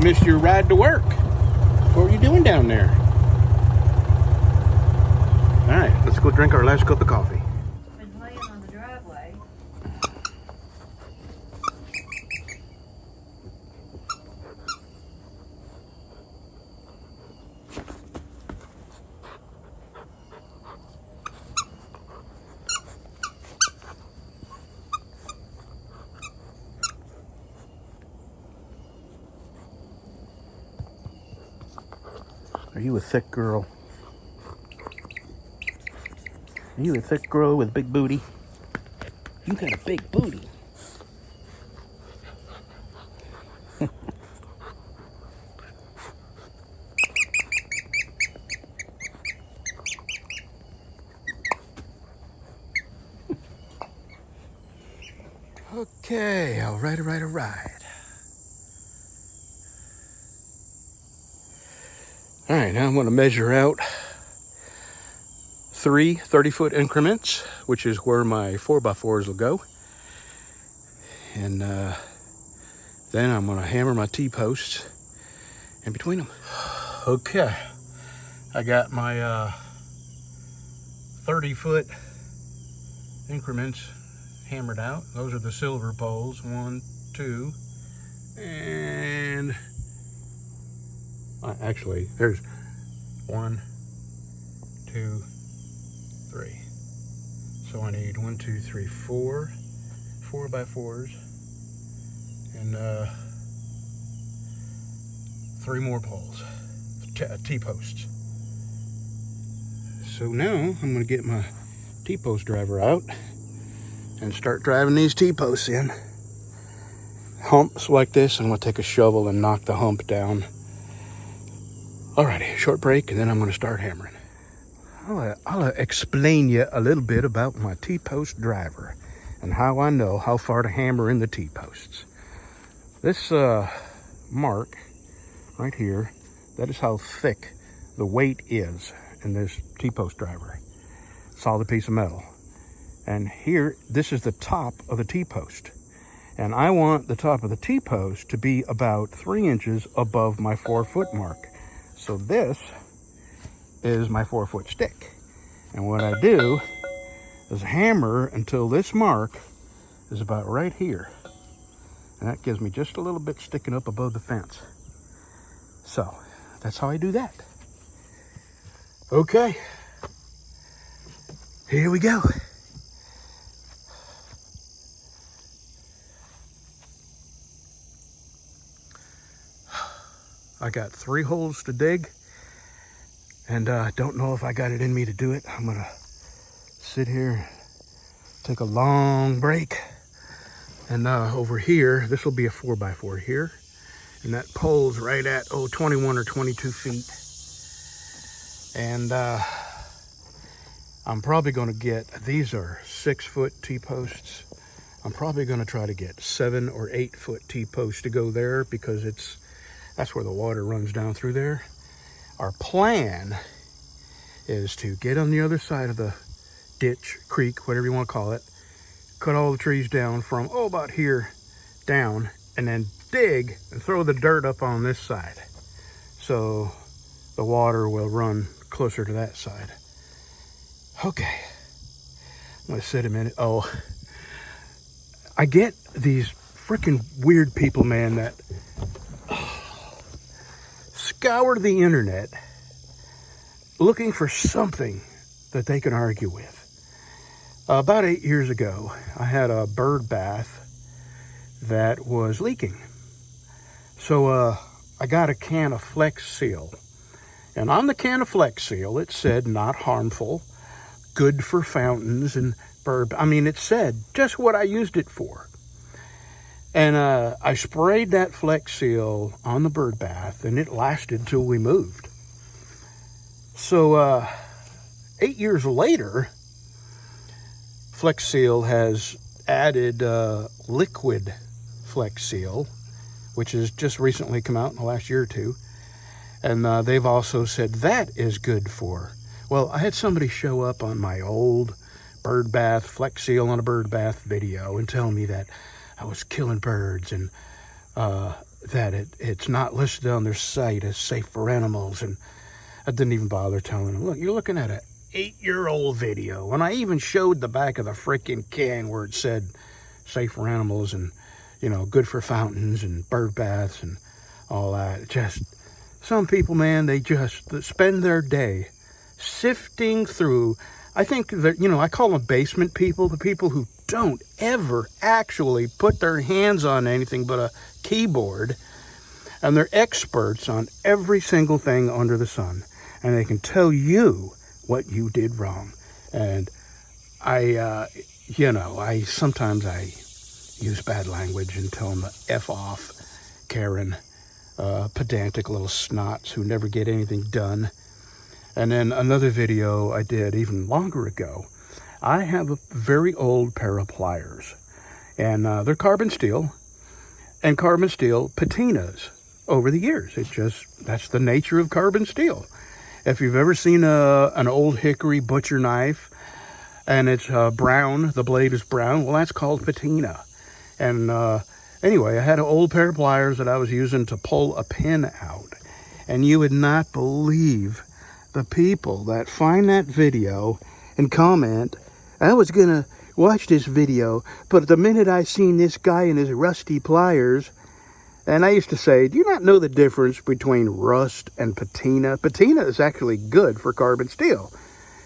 missed your ride to work. What were you doing down there? All right, let's go drink our last cup of coffee. Been playing on the driveway. Are you a thick girl? Are you a thick girl with a big booty? You got a big booty. Okay, all right. All right, now I'm going to measure out 3 30-foot increments, which is where my 4x4s will go. And then I'm going to hammer my T-posts in between them. Okay, I got my 30-foot increments hammered out. Those are the silver poles, 1, 2, and actually there's 1, 2, 3. So I need 1, 2, 3, 4 4x4s and 3 more poles, T-posts. So now I'm going to get my T-post driver out and start driving these T-posts in. Humps like this, I'm going to take a shovel and knock the hump down. Alrighty, short break, and then I'm going to start hammering. I'll explain you a little bit about my T-post driver and how I know how far to hammer in the T-posts. This mark right here, that is how thick the weight is in this T-post driver. Solid piece of metal. And here, this is the top of the T-post. And I want the top of the T-post to be about 3 inches above my 4-foot mark. So this is my 4-foot stick. And what I do is hammer until this mark is about right here. And that gives me just a little bit sticking up above the fence. So that's how I do that. Okay, here we go. I got 3 holes to dig, and I don't know if I got it in me to do it. I'm gonna sit here, take a long break, and over here, this will be a 4x4 here, and that pole's right at 21 or 22 feet. And I'm probably gonna get, these are 6-foot T-posts. I'm probably gonna try to get 7 or 8-foot T-posts to go there, because that's where the water runs down through there. Our plan is to get on the other side of the ditch, creek, whatever you want to call it, cut all the trees down from about here down, and then dig and throw the dirt up on this side, so the water will run closer to that side. Okay, I'm gonna sit a minute. I get these freaking weird people, man, that scour the internet looking for something that they can argue with. About 8 years ago, I had a bird bath that was leaking. So I got a can of Flex Seal. And on the can of Flex Seal, it said not harmful, good for fountains and bird. I mean, it said just what I used it for. And I sprayed that Flex Seal on the bird bath, and it lasted till we moved. So 8 years later, Flex Seal has added liquid Flex Seal, which has just recently come out in the last year or two. And they've also said that is good for. Well, I had somebody show up on my old bird bath, Flex Seal on a bird bath video, and tell me that I was killing birds and that it's not listed on their site as safe for animals. And I didn't even bother telling them, look, you're looking at an 8-year-old video. And I even showed the back of the freaking can where it said safe for animals and, you know, good for fountains and bird baths and all that. Just some people, man, they just spend their day sifting through. I think that, you know, I call them basement people, the people who don't ever actually put their hands on anything but a keyboard, and they're experts on every single thing under the sun, and they can tell you what you did wrong. And I sometimes I use bad language and tell them to F off, Karen, pedantic little snots who never get anything done. And then another video I did even longer ago, I have a very old pair of pliers, and they're carbon steel, and carbon steel patinas over the years. That's the nature of carbon steel. If you've ever seen an old hickory butcher knife and it's brown, the blade is brown, well, that's called patina. And anyway, I had an old pair of pliers that I was using to pull a pin out, and you would not believe the people that find that video and comment. I was gonna watch this video, but the minute I seen this guy and his rusty pliers, and I used to say, do you not know the difference between rust and patina? Patina is actually good for carbon steel.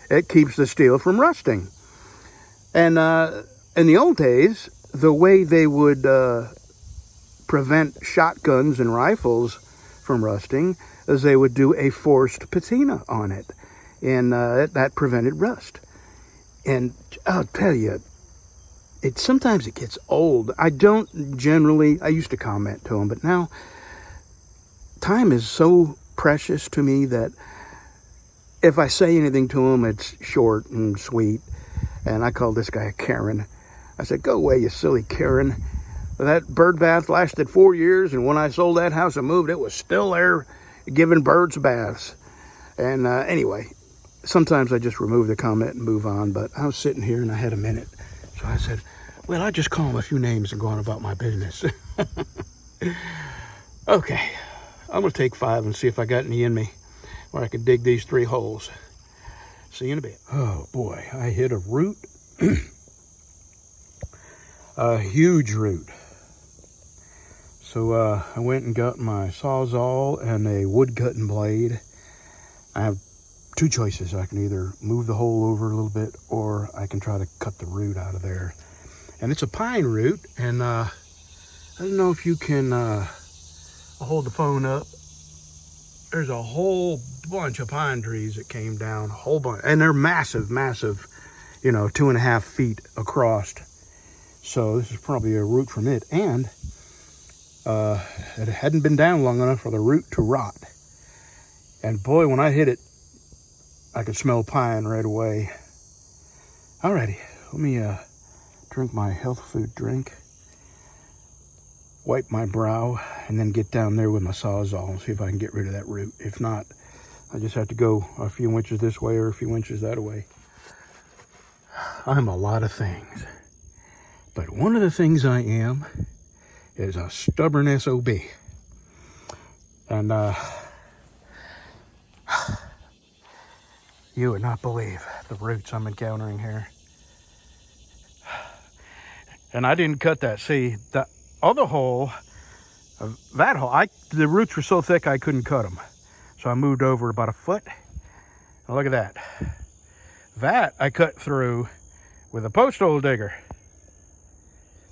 It keeps the steel from rusting. And in the old days, the way they would prevent shotguns and rifles from rusting is they would do a forced patina on it, and that prevented rust. And I'll tell you, sometimes it gets old. I used to comment to them, but now time is so precious to me that if I say anything to them, it's short and sweet. And I called this guy a Karen. I said, go away, you silly Karen. That bird bath lasted 4 years, and when I sold that house and moved, it was still there giving birds baths. And anyway, sometimes I just remove the comment and move on, but I was sitting here and I had a minute. So I said, well, I'll just call them a few names and go on about my business. Okay, I'm going to take 5 and see if I got any in me where I can dig these 3 holes. See you in a bit. Oh boy, I hit a root. A huge root. So I went and got my Sawzall and a wood cutting blade. I have 2 choices. I can either move the hole over a little bit, or I can try to cut the root out of there. And it's a pine root, and I don't know if you can I'll hold the phone up. There's a whole bunch of pine trees that came down, a whole bunch, and they're massive, 2.5 feet across. So this is probably a root from it, and it hadn't been down long enough for the root to rot. And boy, when I hit it, I could smell pine right away. Alrighty, let me drink my health food drink, wipe my brow, and then get down there with my Sawzall and see if I can get rid of that root. If not, I just have to go a few inches this way or a few inches that way. I'm a lot of things, but one of the things I am is a stubborn SOB. And you would not believe the roots I'm encountering here. And I didn't cut that. See, the other hole, the roots were so thick I couldn't cut them. So I moved over about 1 foot. And look at that. That I cut through with a post hole digger.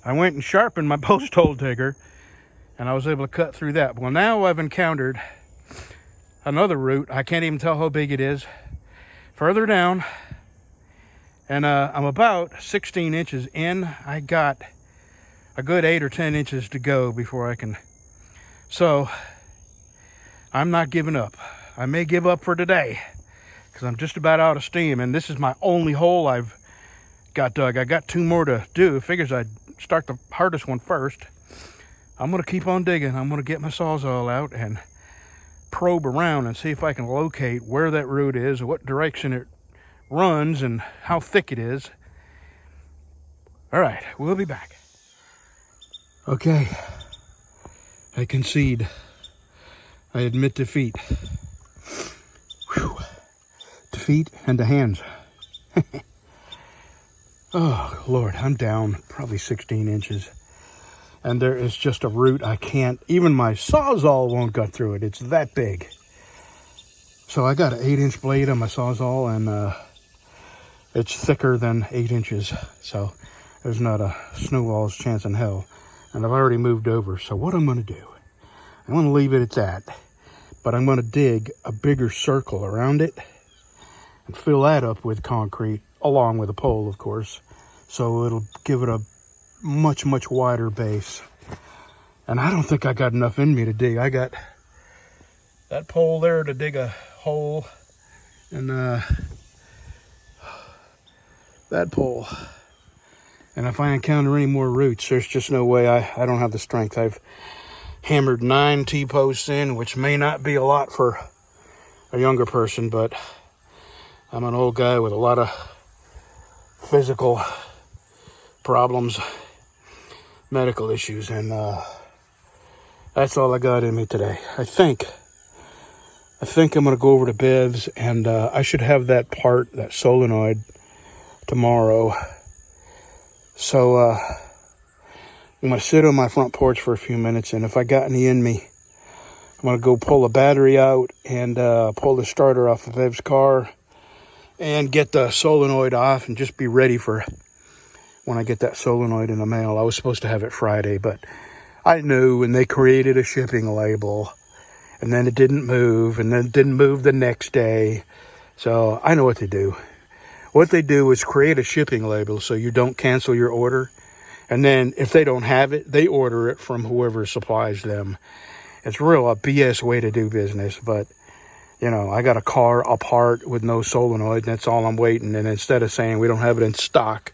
I went and sharpened my post hole digger, and I was able to cut through that. Well, now I've encountered another root. I can't even tell how big it is. Further down, and I'm about 16 inches in. I got a good 8 or 10 inches to go before I can. So I'm not giving up. I may give up for today because I'm just about out of steam, and this is my only hole I've got dug. I got 2 more to do. Figures I'd start the hardest one first. I'm going to keep on digging. I'm going to get my Sawzall out and probe around and see if I can locate where that root is, what direction it runs, and how thick it is. All right, we'll be back. Okay, I concede. I admit defeat. Whew. Defeat and the hands. Oh, Lord, I'm down probably 16 inches. And there is just a root I can't, even my Sawzall won't cut through it. It's that big. So I got an 8-inch blade on my Sawzall, and it's thicker than 8 inches. So there's not a snowball's chance in hell. And I've already moved over. So what I'm going to do, I'm going to leave it at that. But I'm going to dig a bigger circle around it and fill that up with concrete, along with a pole, of course. So it'll give it a much, much wider base. And I don't think I got enough in me to dig. I got that pole there to dig a hole, and that pole. And if I encounter any more roots, there's just no way. I don't have the strength. I've hammered 9 T-posts in, which may not be a lot for a younger person, but I'm an old guy with a lot of physical problems, medical issues, and that's all I got in me today. I think I'm going to go over to Bevs, and I should have that part, that solenoid, tomorrow. So I'm going to sit on my front porch for a few minutes, and if I got any in me, I'm going to go pull a battery out and pull the starter off of Bev's car and get the solenoid off and just be ready for when I get that solenoid in the mail. I was supposed to have it Friday, but I knew, and they created a shipping label, and then it didn't move, and then it didn't move the next day. So I know what they do. What they do is create a shipping label so you don't cancel your order. And then if they don't have it, they order it from whoever supplies them. It's real a BS way to do business, but you know, I got a car apart with no solenoid, and that's all I'm waiting. And instead of saying we don't have it in stock,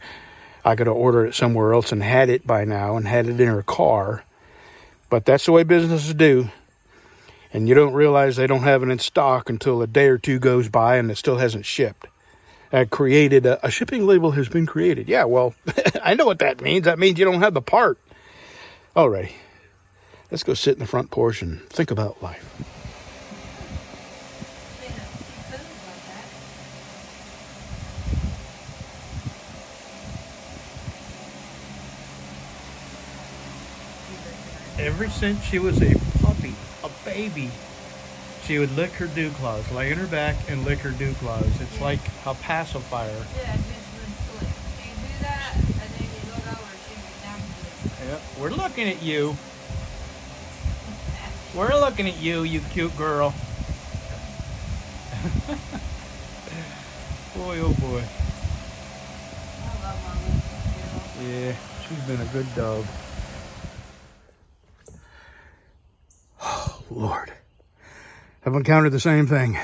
I could have ordered it somewhere else and had it by now and had it in her car. But that's the way businesses do. And you don't realize they don't have it in stock until a day or two goes by and it still hasn't shipped. Created a shipping label has been created. Yeah, well, I know what that means. That means you don't have the part. Alrighty, let's go sit in the front porch and think about life. Ever since she was a puppy, a baby, she would lick her dew claws, lay on her back and lick her dew claws. It's like a pacifier. Yeah, just when she'd do that, and then you look over, she'd be down to Yep, we're looking at you. We're looking at you, you cute girl. Boy, oh boy. I love my little girl. Yeah, she's been a good dog. Oh, Lord. I've encountered the same thing.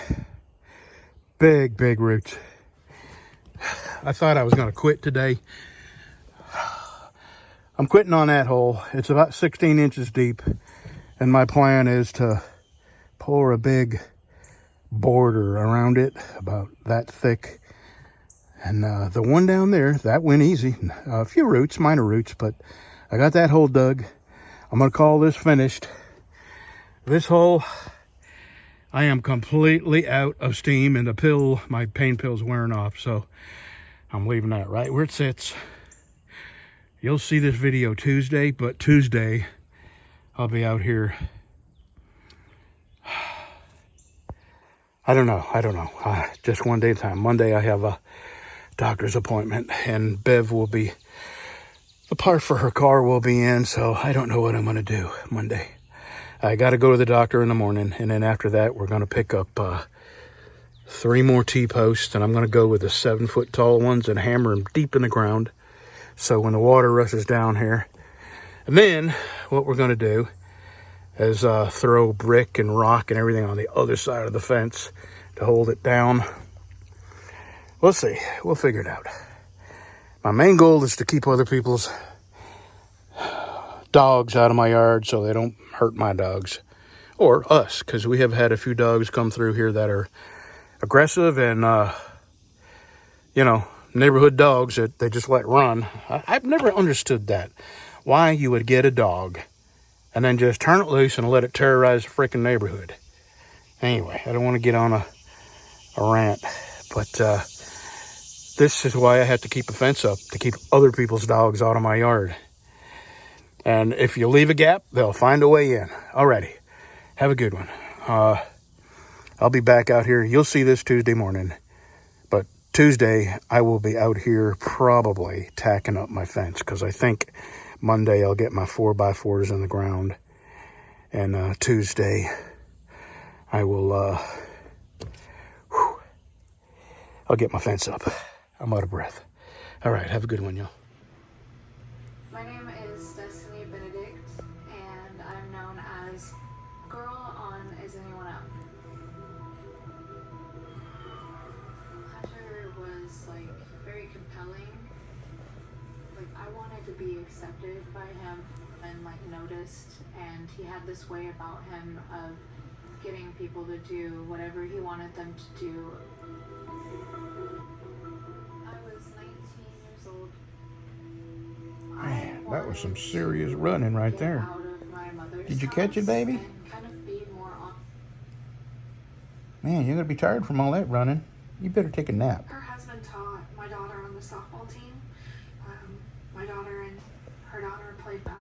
Big, big roots. I thought I was going to quit today. I'm quitting on that hole. It's about 16 inches deep. And my plan is to pour a big border around it, about that thick. And the one down there, that went easy. A few roots, minor roots, but I got that hole dug. I'm going to call this finished. This hole, I am completely out of steam, and my pain pill's wearing off, so I'm leaving that right where it sits. You'll see this video Tuesday, but Tuesday I'll be out here. I don't know. Just one day at a time. Monday I have a doctor's appointment, and Bev will be, the part for her car will be in, so I don't know what I'm going to do Monday. I got to go to the doctor in the morning, and then after that, we're going to pick up 3 more T-posts, and I'm going to go with the 7-foot tall ones and hammer them deep in the ground. So when the water rushes down here, and then what we're going to do is throw brick and rock and everything on the other side of the fence to hold it down. We'll see. We'll figure it out. My main goal is to keep other people's dogs out of my yard so they don't hurt my dogs or us, because we have had a few dogs come through here that are aggressive and neighborhood dogs that they just let run. I've never understood that, why you would get a dog and then just turn it loose and let it terrorize the freaking neighborhood. Anyway, I don't want to get on a rant, but this is why I have to keep a fence up, to keep other people's dogs out of my yard. And if you leave a gap, they'll find a way in. Alrighty, have a good one. I'll be back out here. You'll see this Tuesday morning. But Tuesday, I will be out here probably tacking up my fence, because I think Monday I'll get my 4x4s in the ground. And Tuesday, I will, I'll get my fence up. I'm out of breath. All right, have a good one, y'all. My name is Destiny Benedict, and I'm known as Girl on Is Anyone Out? Hunter was like very compelling. Like I wanted to be accepted by him and like noticed, and he had this way about him of getting people to do whatever he wanted them to do. I was 19 years old. Man, that was some serious running right there. Did you catch it, baby? Man, you're going to be tired from all that running. You better take a nap. Her husband taught my daughter on the softball team. My daughter and her daughter played basketball.